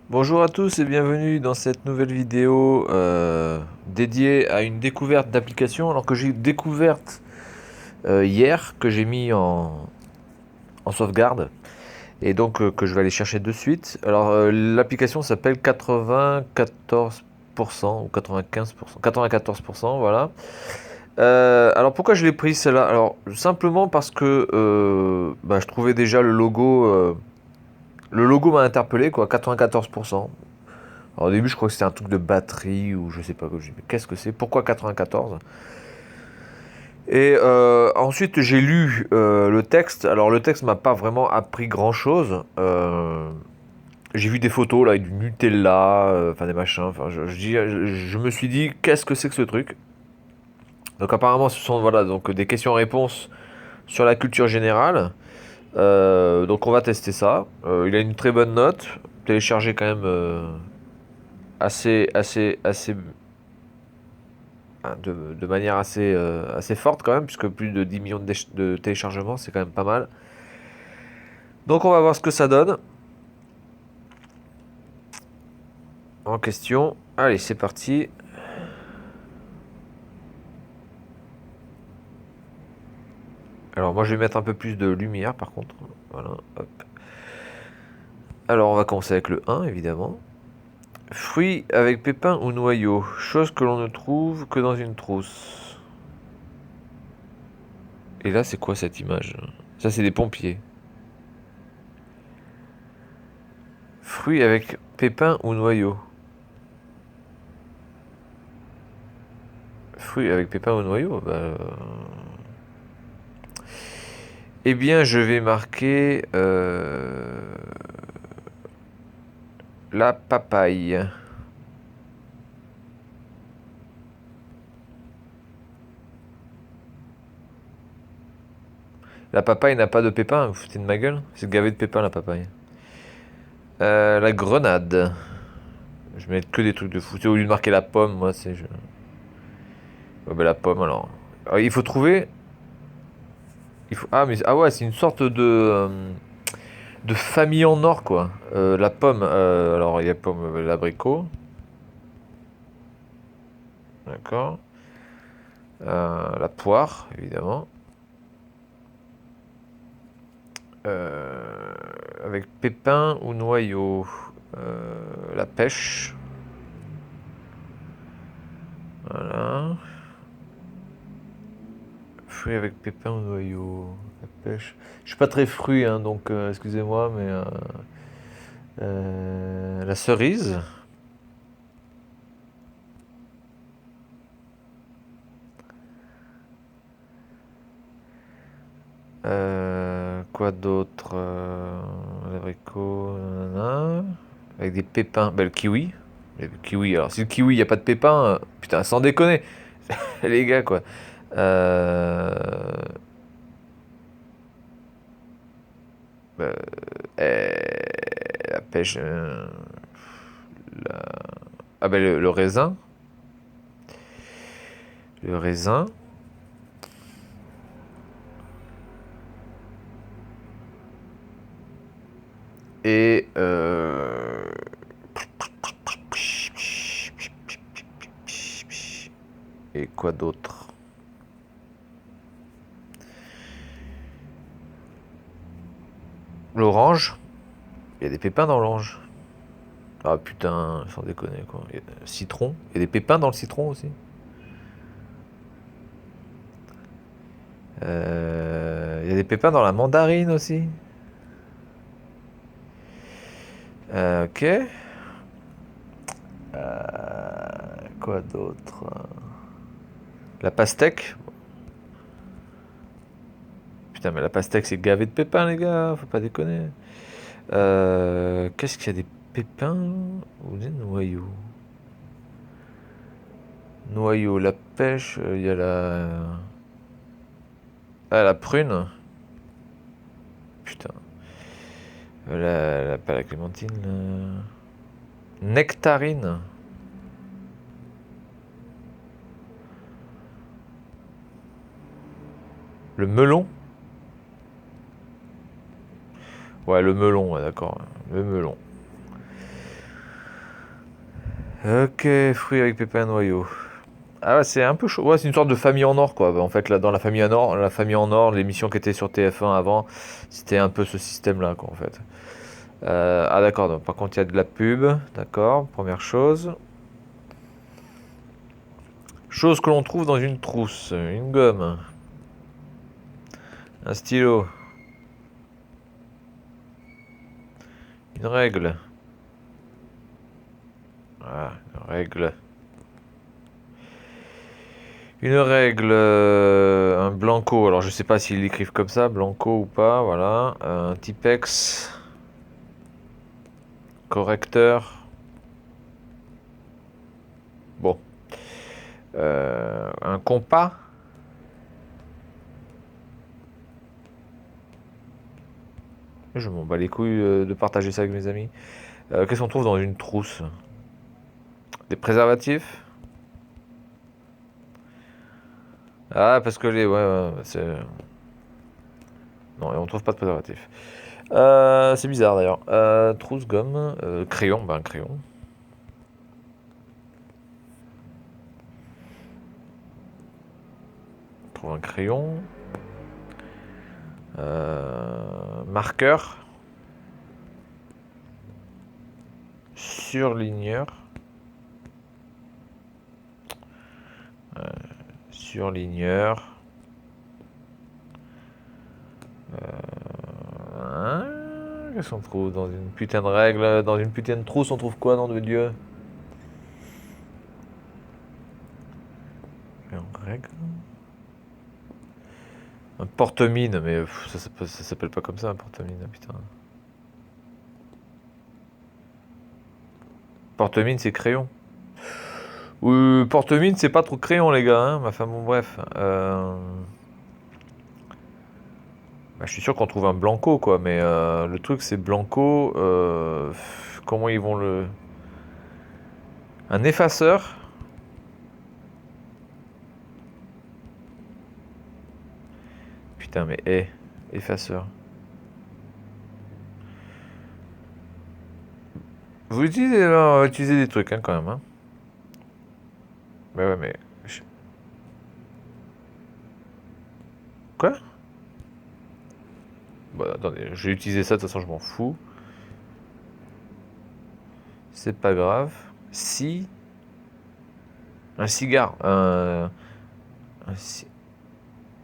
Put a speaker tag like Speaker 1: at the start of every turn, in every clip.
Speaker 1: Bonjour à tous et bienvenue dans cette nouvelle vidéo dédiée à une découverte d'application alors que j'ai découverte hier, que j'ai mis en sauvegarde et donc que je vais aller chercher de suite. Alors l'application s'appelle 94% ou 95%, 94%, voilà. Alors pourquoi je l'ai pris celle-là? Alors simplement parce que je trouvais déjà le logo m'a interpellé quoi, 94%. Alors, au début, je crois que c'était un truc de batterie ou je sais pas. Je dis, mais qu'est-ce que c'est? Pourquoi 94? Et ensuite, j'ai lu le texte. Alors, le texte m'a pas vraiment appris grand-chose. J'ai vu des photos là, avec du Nutella, enfin des machins. Enfin, je me suis dit, qu'est-ce que c'est que ce truc? Donc, apparemment, ce sont voilà, donc, des questions-réponses sur la culture générale. Donc, on va tester ça. Il a une très bonne note. Téléchargé quand même assez de manière assez forte quand même, puisque plus de 10 millions de téléchargements, c'est quand même pas mal. Donc on va voir ce que ça donne en question. Allez, c'est parti. Alors moi je vais mettre un peu plus de lumière par contre. Voilà, hop. Alors on va commencer avec le 1 évidemment. Fruits avec pépins ou noyaux, chose que l'on ne trouve que dans une trousse. Et là c'est quoi cette image? Ça c'est des pompiers. Fruits avec pépins ou noyaux. Fruits avec pépins ou noyaux, eh bien, je vais marquer la papaye. La papaye n'a pas de pépins, vous foutez de ma gueule? C'est gavé de pépins la papaye. La grenade. Je mets que des trucs de fou. Au lieu de marquer la pomme, moi c'est. Ouais, bah, la pomme alors. Alors, il faut trouver. Ah, mais ah ouais, c'est une sorte de famille en or quoi. La pomme. Alors il y a pomme, l'abricot. D'accord. La poire, évidemment. Avec pépins ou noyaux. La pêche. Voilà. Fruits avec pépins ou noyaux. La pêche. Je suis pas très fruit, hein, donc excusez-moi, mais la cerise. Quoi d'autre? L'abricot, nanana. Avec des pépins. Le kiwi. Le kiwi. Alors si le kiwi, il y a pas de pépins, putain, sans déconner, les gars quoi. Euh, euh, la pêche. La- Ah le raisin. Le raisin. Et et quoi d'autre? L'orange. Il y a des pépins dans l'orange. Ah putain, sans déconner quoi. Il y a le citron. Il y a des pépins dans le citron aussi. Il y a des pépins dans la mandarine aussi. Ok. Quoi d'autre? La pastèque. Putain, mais la pastèque c'est gavé de pépins, les gars. Faut pas déconner. Qu'est-ce qu'il y a des pépins ou des noyaux? Noyaux, la pêche, il y a la. Ah, la prune. Putain. Pas la clémentine. Nectarine. Le melon. Ouais, le melon, ouais, d'accord. Le melon. Ok, fruits avec pépins et noyaux. Ah ouais, c'est un peu chaud. Ouais, c'est une sorte de famille en or, quoi. Bah, en fait, là, dans la famille en or, l'émission qui était sur TF1 avant, c'était un peu ce système-là, quoi, en fait. Ah d'accord, donc, par contre, il y a de la pub. D'accord, première chose. Chose que l'on trouve dans une trousse. Une gomme. Un stylo. Une règle. Voilà, une règle. Une règle, un blanco. Alors je sais pas s'ils l'écrivent comme ça, blanco ou pas. Voilà, un Tipex, correcteur. Bon, un compas. Je m'en bats les couilles de partager ça avec mes amis. Qu'est-ce qu'on trouve dans une trousse? Des préservatifs? Ah, parce que les, ouais, ouais, c'est. Non, et on trouve pas de préservatifs. C'est bizarre d'ailleurs. Trousse, gomme, crayon, ben crayon. On trouve un crayon. Marqueur. Surligneur. Surligneur. Hein, qu'est-ce qu'on trouve dans une putain de règle? Dans une putain de trousse, on trouve quoi, nom de Dieu? Une règle. Un porte-mine, mais ça s'appelle pas comme ça, un porte-mine, putain. Porte-mine, c'est crayon. Oui, porte-mine, c'est pas trop crayon, les gars, hein. Enfin, bon, bref. Bah, je suis sûr qu'on trouve un blanco, quoi, mais le truc, c'est blanco. Comment ils vont le. Un effaceur. Putain, mais effaceur. Vous utilisez, utilisez des trucs, hein, quand même, hein. Mais ouais, mais. Quoi? Bah, attendez, j'ai utilisé ça, de toute façon, je m'en fous. C'est pas grave. Si. Un cigare. Un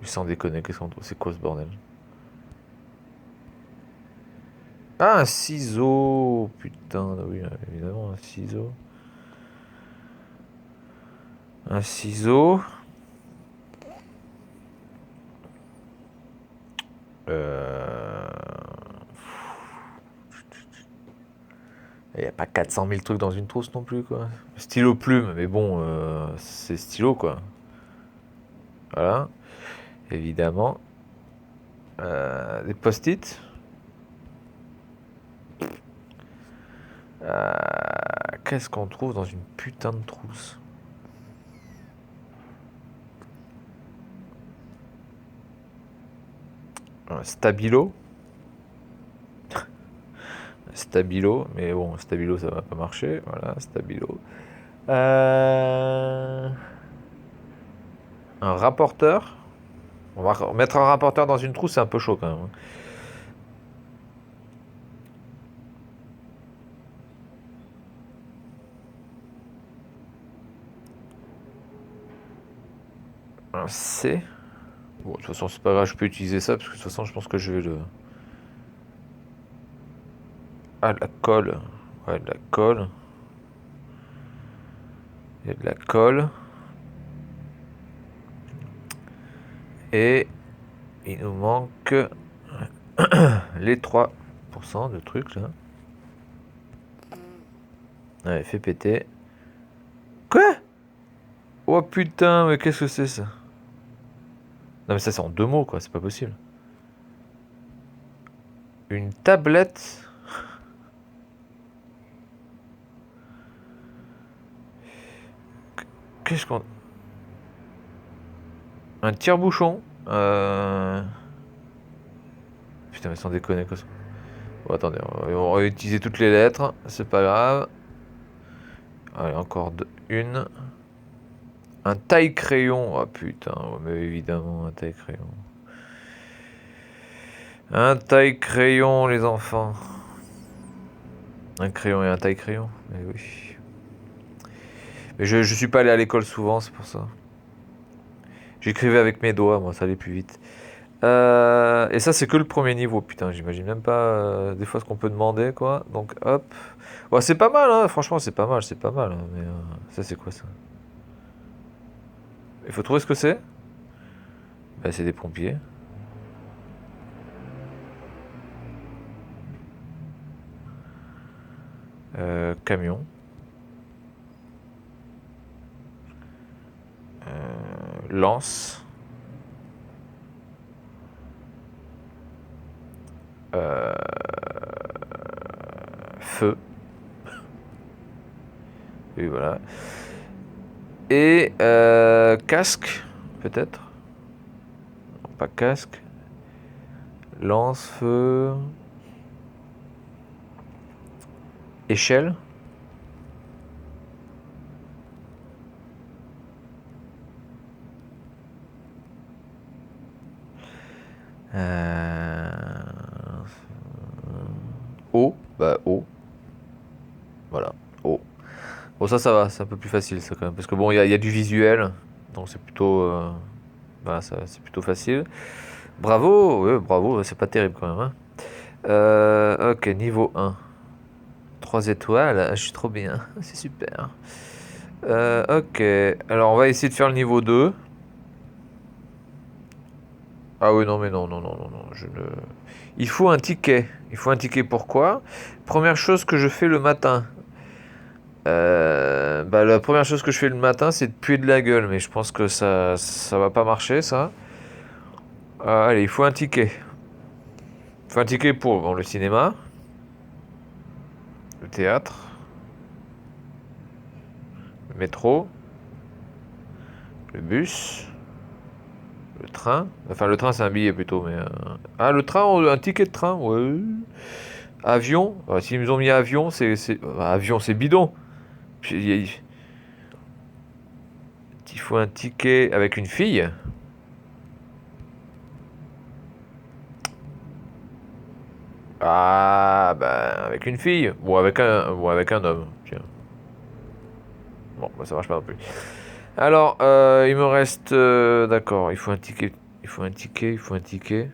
Speaker 1: sans déconner, qu'est-ce qu'on trouve? C'est quoi ce bordel? Ah, un ciseau. Putain, oui, évidemment, un ciseau. Un ciseau. Euh... Il n'y a pas 400 000 trucs dans une trousse non plus, quoi. Stylo plume, mais bon, c'est stylo, quoi. Voilà, évidemment. Des post-it. Qu'est-ce qu'on trouve dans une putain de trousse? Un stabilo. Stabilo, mais bon, stabilo ça va pas marcher. Voilà, stabilo. Un rapporteur. On va mettre un rapporteur dans une trousse, c'est un peu chaud quand même. Un C. Bon, de toute façon, c'est pas grave, je peux utiliser ça parce que de toute façon, je pense que je vais le. Ah, de la colle. Ouais, de la colle. Il y a de la colle. Et il nous manque les 3% de trucs là. Allez, fait péter. Quoi? Oh putain, mais qu'est-ce que c'est ça? Non mais ça c'est en deux mots quoi, c'est pas possible. Une tablette. Qu'est-ce qu'on... Un tire-bouchon. Putain mais sans déconner quoi ça. Bon attendez, on va utiliser toutes les lettres, c'est pas grave. Allez, encore une. Un taille-crayon. Oh putain, mais évidemment, un taille-crayon. Un taille-crayon, les enfants. Un crayon et un taille-crayon. Mais oui. Mais je suis pas allé à l'école souvent, c'est pour ça. J'écrivais avec mes doigts, moi, ça allait plus vite. Et ça, c'est que le premier niveau, putain, j'imagine même pas des fois ce qu'on peut demander, quoi. Donc, hop. Ouais, c'est pas mal, hein, franchement, c'est pas mal, c'est pas mal. Hein, mais ça, c'est quoi ça? Il faut trouver ce que c'est? Bah, c'est des pompiers. Camion. Lance. Euh, Feu. Oui, voilà. Et casque, peut-être. Non, pas casque. Lance, feu. Échelle. Eau. Bah, eau. Voilà. Eau. Bon, ça va. C'est un peu plus facile, ça, quand même. Parce que bon, il y a du visuel. Donc, c'est plutôt... voilà, c'est plutôt facile. Bravo. Ouais, bravo. C'est pas terrible, quand même. Hein. Ok, niveau 1. 3 étoiles. Ah, je suis trop bien. C'est super. Ok. Alors, on va essayer de faire le niveau 2. Ah oui, non, mais non, non, non, non, non, je ne... Il faut un ticket. Il faut un ticket, pourquoi? Première chose que je fais le matin. Bah, la première chose que je fais le matin, c'est de puer de la gueule, mais je pense que ça va pas marcher, ça. Allez, il faut un ticket. Il faut un ticket pour bon, le cinéma, le théâtre, le métro, le bus, le train. Enfin, le train, c'est un billet plutôt, mais... Ah, le train, un ticket de train, ouais. Avion. S'ils nous ont mis avion, avion, c'est bidon. Il faut un ticket avec une fille. Ah, ben, avec une fille. Ou avec un homme. Tiens. Bon, bah, ça marche pas non plus. Alors, il me reste... d'accord, il faut un ticket. Il faut un ticket, il faut un ticket.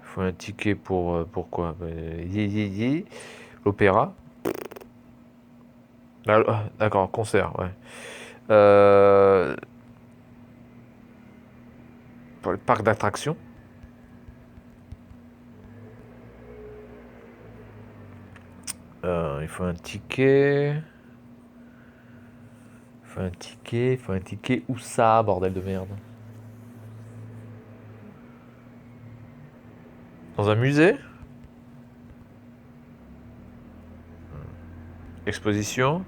Speaker 1: Il faut un ticket pour quoi? L'opéra. D'accord, concert, ouais. Pour le parc d'attractions. Il faut un ticket. Il faut un ticket. Il faut un ticket. Où ça, bordel de merde? Dans un musée? Exposition?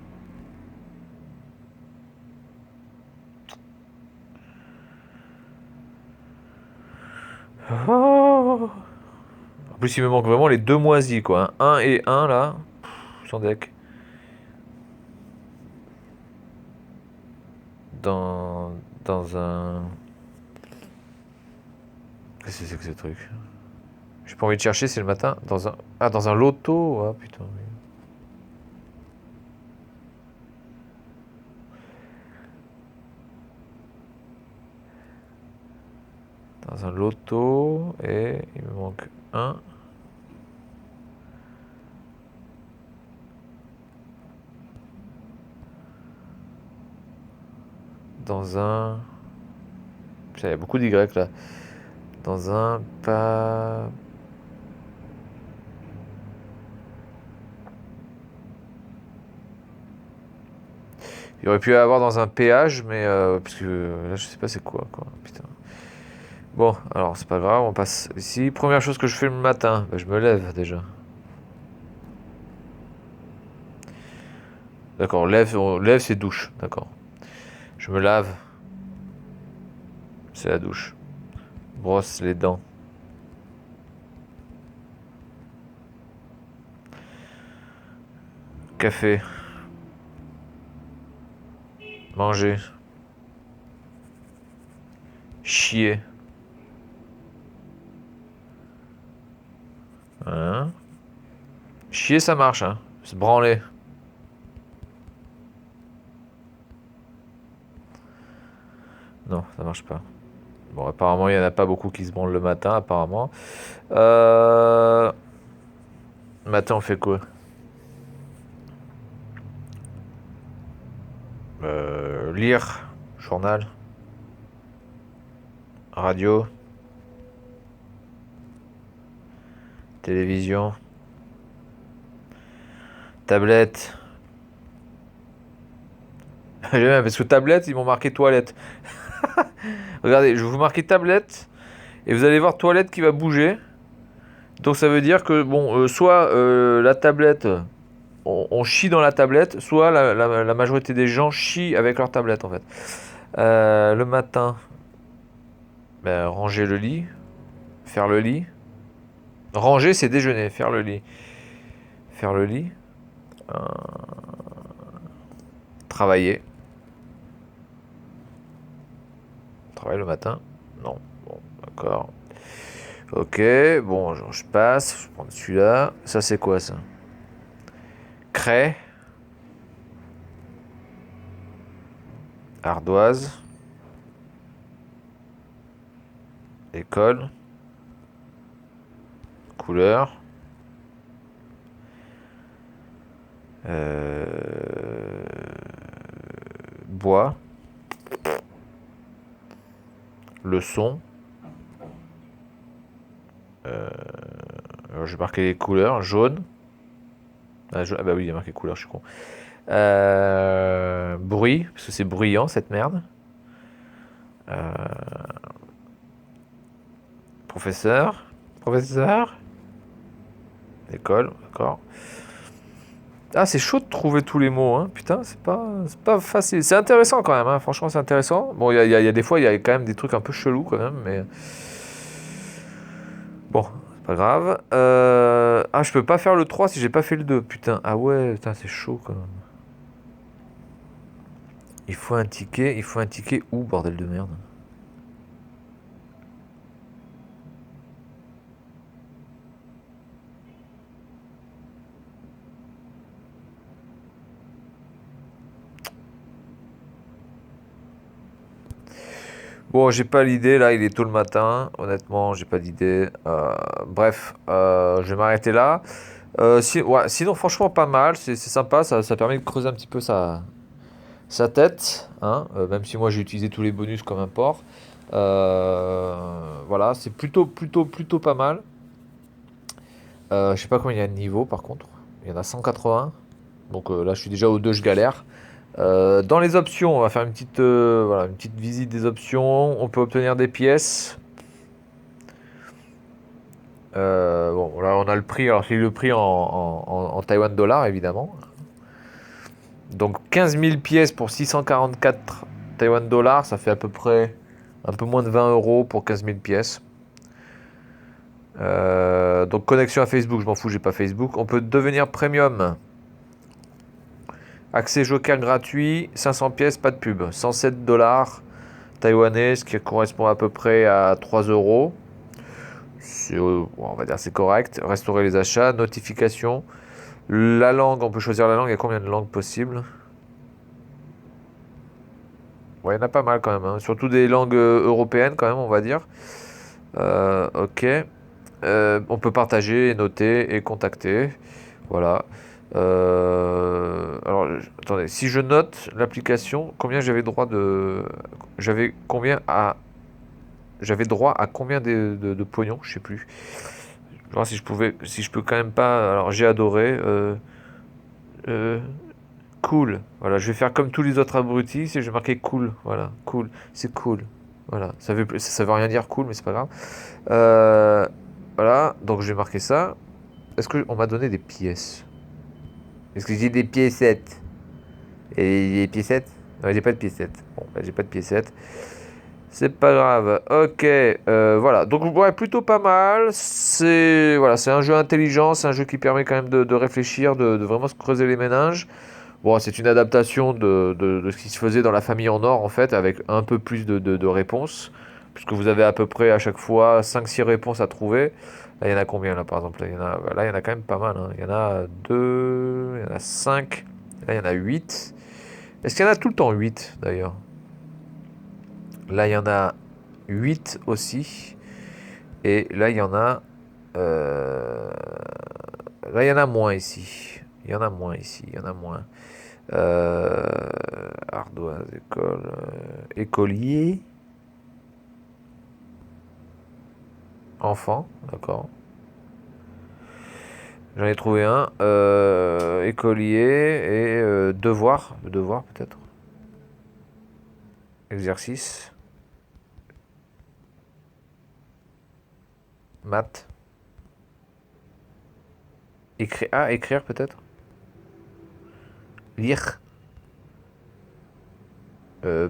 Speaker 1: Oh. En plus, il me manque vraiment les deux moisis, quoi. Un et un, là. Sans deck. Dans... Dans un... Qu'est-ce que c'est que ce truc? J'ai pas envie de chercher, c'est le matin. Dans un... Ah, dans un loto. Ah, putain. Oui. Dans un loto. Et il me manque un. Dans un... Putain, il y a beaucoup d'Y, là. Dans un... Pas... Il aurait pu y avoir dans un péage, mais... parce que là, je sais pas c'est quoi, Putain. Bon, alors, c'est pas grave, on passe ici. Première chose que je fais le matin. Bah, je me lève, déjà. D'accord, lève, c'est douche. D'accord. Je me lave. C'est la douche. Brosse les dents. Café. Manger. Chier. Hein? Chier, ça marche, hein. Se branler. Non, ça marche pas. Bon, apparemment, il n'y en a pas beaucoup qui se branlent le matin, apparemment. Matin, on fait quoi? Lire. Journal. Radio. Télévision. Tablette. J'aime bien parce que tablette, ils m'ont marqué toilette. Regardez, je vais vous marquer tablette. Et vous allez voir toilette qui va bouger. Donc ça veut dire que, bon, soit la tablette, on chie dans la tablette, soit la majorité des gens chient avec leur tablette en fait. Le matin, ben, ranger le lit, faire le lit. Ranger, c'est déjeuner, faire le lit. Faire le lit. Travailler. Travailler le matin. Non. Bon, d'accord. Ok, bon, je passe. Je prends celui-là. Ça, c'est quoi ça? Craie. Ardoise. École. Couleur. Bois. Leçon. Alors, je vais marquer les couleurs. Jaune. Ah, ah bah oui, il y a marqué couleur, je suis con. Bruit, parce que c'est bruyant cette merde. Professeur. Professeur. École, d'accord. Ah, c'est chaud de trouver tous les mots, hein. Putain, c'est pas facile. C'est intéressant quand même, hein. Franchement, c'est intéressant. Bon, il y a des fois, il y a quand même des trucs un peu chelous quand même, mais... Bon, c'est pas grave. Ah, je peux pas faire le 3 si j'ai pas fait le 2. Putain, ah ouais, putain, c'est chaud quand même. Il faut un ticket où, bordel de merde? Bon, j'ai pas l'idée, là, il est tôt le matin. Honnêtement, j'ai pas d'idée. Bref, je vais m'arrêter là. Ouais, sinon, franchement, pas mal. C'est sympa, ça permet de creuser un petit peu sa tête, hein, même si moi j'ai utilisé tous les bonus comme un porc. Voilà, c'est plutôt pas mal. Je sais pas combien il y a de niveaux par contre. Il y en a 180. Donc là, je suis déjà au 2, je galère. Dans les options, on va faire voilà, une petite visite des options. On peut obtenir des pièces. Bon, là, on a le prix. Alors, c'est le prix en Taïwan dollars, évidemment. Donc, 15 000 pièces pour 644 Taïwan dollars. Ça fait à peu près un peu moins de 20 euros pour 15 000 pièces. Donc, connexion à Facebook, je m'en fous, j'ai pas Facebook. On peut devenir premium. Accès joker gratuit, 500 pièces, pas de pub. 107 dollars taïwanais, ce qui correspond à peu près à 3 euros. Bon, on va dire c'est correct. Restaurer les achats, notification. La langue, on peut choisir la langue. Il y a combien de langues possibles? Ouais, il y en a pas mal quand même, hein. Surtout des langues européennes quand même, on va dire. Ok. On peut partager, noter et contacter. Voilà. Alors, attendez, si je note l'application, combien j'avais droit de... J'avais droit à combien de pognon, je sais plus. Je vais voir si je peux quand même pas... Alors, j'ai adoré. Euh, cool. Voilà, je vais faire comme tous les autres abrutis, je vais marquer cool. Voilà, cool. C'est cool. Voilà, ça veut rien dire cool, mais c'est pas grave. Voilà, donc je vais marquer ça. Est-ce qu'on m'a donné des pièces? Est-ce que j'ai des piécettes? Et des piécettes? Non, j'ai pas de piécettes. Bon, bah, j'ai pas de piécettes. C'est pas grave. Ok, voilà. Donc ouais, plutôt pas mal. C'est voilà, c'est un jeu intelligent, c'est un jeu qui permet quand même de réfléchir, de vraiment se creuser les méninges. Bon, c'est une adaptation de ce qui se faisait dans La Famille en Or en fait, avec un peu plus de réponses, puisque vous avez à peu près à chaque fois 5-6 réponses à trouver. Là, il y en a combien là par exemple? Là, il y en a quand même pas mal, hein. Il y en a 2, il y en a 5, là il y en a 8. Est-ce qu'il y en a tout le temps 8 d'ailleurs? Là, il y en a 8 aussi. Et là, il y en a. euh, Là, il y en a moins ici. Il y en a moins ici. Il y en a moins. Euh, Ardoise, école. Écolier. Enfant. D'accord. J'en ai trouvé un. Écolier et devoir. Devoir, peut-être. Exercice. Maths. Écrire. Ah, écrire, peut-être. Lire.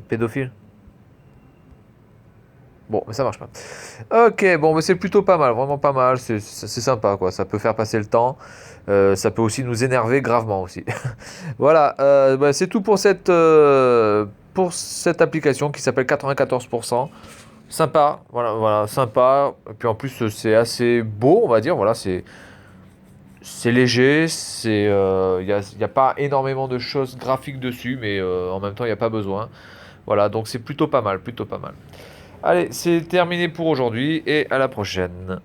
Speaker 1: Pédophile. Bon, mais ça marche pas. Ok, bon, mais c'est plutôt pas mal, vraiment pas mal. C'est sympa, quoi. Ça peut faire passer le temps. Ça peut aussi nous énerver gravement aussi. Voilà, bah, c'est tout pour cette application qui s'appelle 94%. Sympa, voilà, voilà, sympa. Et puis en plus, c'est assez beau, on va dire. Voilà, c'est léger. Y a pas énormément de choses graphiques dessus, mais en même temps, il n'y a pas besoin. Voilà, donc c'est plutôt pas mal, plutôt pas mal. Allez, c'est terminé pour aujourd'hui et à la prochaine.